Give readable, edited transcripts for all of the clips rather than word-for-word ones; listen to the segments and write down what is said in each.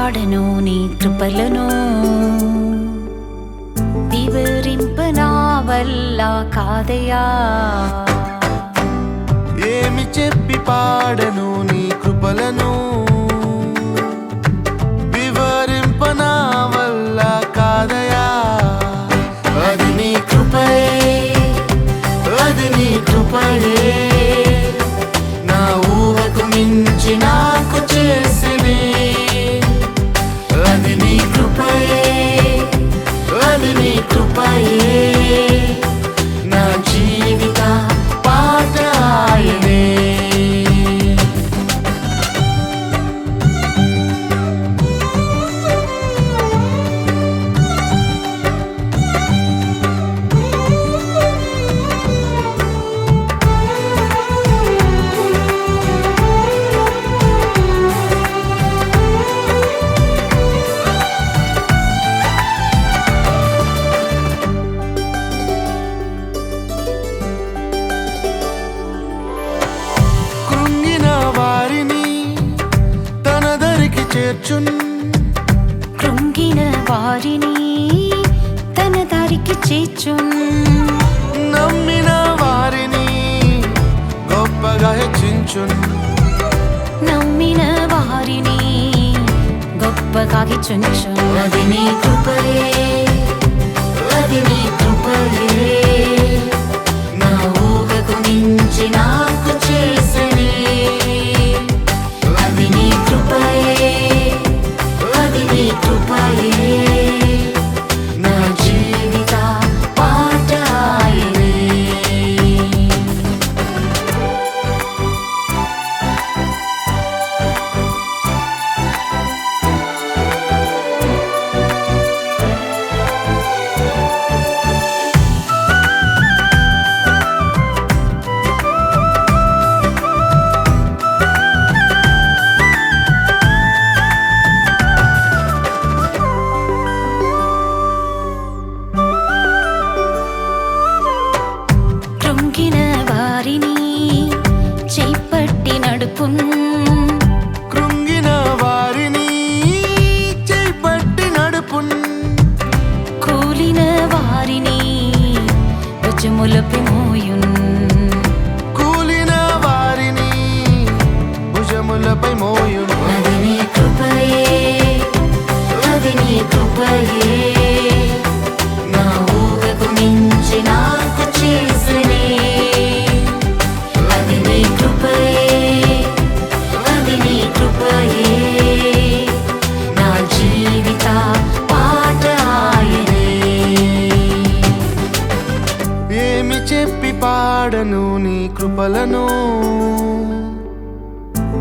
పాడను నీ కృపలను, వివరింప నా వల్ల కాదయా. ఏమి చెప్పి పాడను నీ కృపలను, వివరింప నా వల్ల కాదయా. అది నీ కృపయే, అది నీ కృపయే, నా ఊహకు మించి నాకు చేసినే. అది నీ కృపయే, అది నీ కృపయే, నా జీవిత పాట ఆయనే. కృంగిన వారిని తన దారికి చేర్చున్, నమ్మిన వారిని గొప్పగా హెచ్చించున్. నమ్మిన వారిని గొప్పగా హెచ్చించున్. అది నీ కృపయే, అది నీ కృపయే, నా ఊహకు మించి నాకు చేసినే. అది నీ కృపయే, అది నీ కృపయే, నా జీవిత పాట ఆయనే. కృంగిన వారిని చేపట్టి నడుపున్, కృంగిన వారిని చేపట్టి నడుపున్. కూలిన వారిని భుజములపై మోయున్, కూలిన వారిని భుజములపై మోయును. అది నీ కృపయే, అది నీ కృపయే, నా ఊహకు మించి నాకు చేసినే. అది నీ కృపయే, అది నీ కృపయే, నా జీవిత పాట ఆయనే. ఏమి చెప్పి పాడను నీ కృపలను,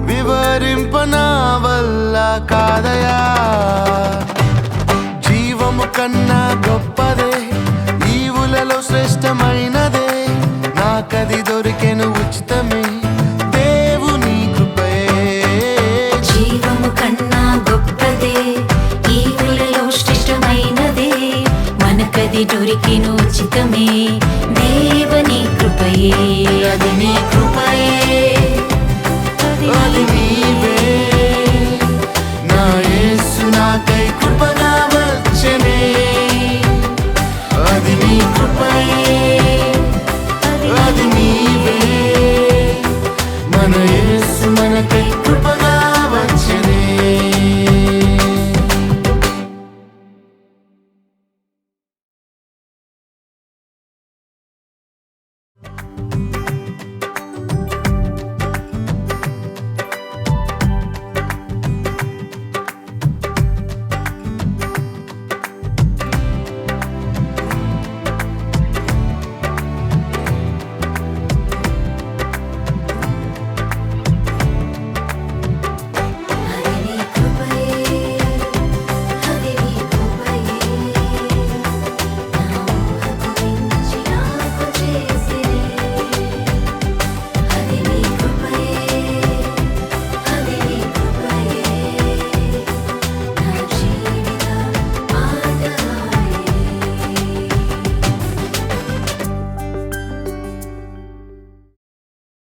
వివరింప నా వల్ల కాదయా. జీవము కన్నా గొప్పదే, ఈవులలో శ్రేష్టమైనదే, నాకది దొరికెను ఉచితమే, దేవుని కృపయే. జీవము కన్నా గొప్పదే, ఈవులలో శ్రేష్టమైనదే, మనకది దొరికిను ఉచితమే, దేవుని కృపయే. అది నీ కృపయే, అది నీవే, నా యేసు నాకై కృపగా వచ్చెనే. అది నీ కృపయే, అది నీవే, మన యేసు మనకై కృపగా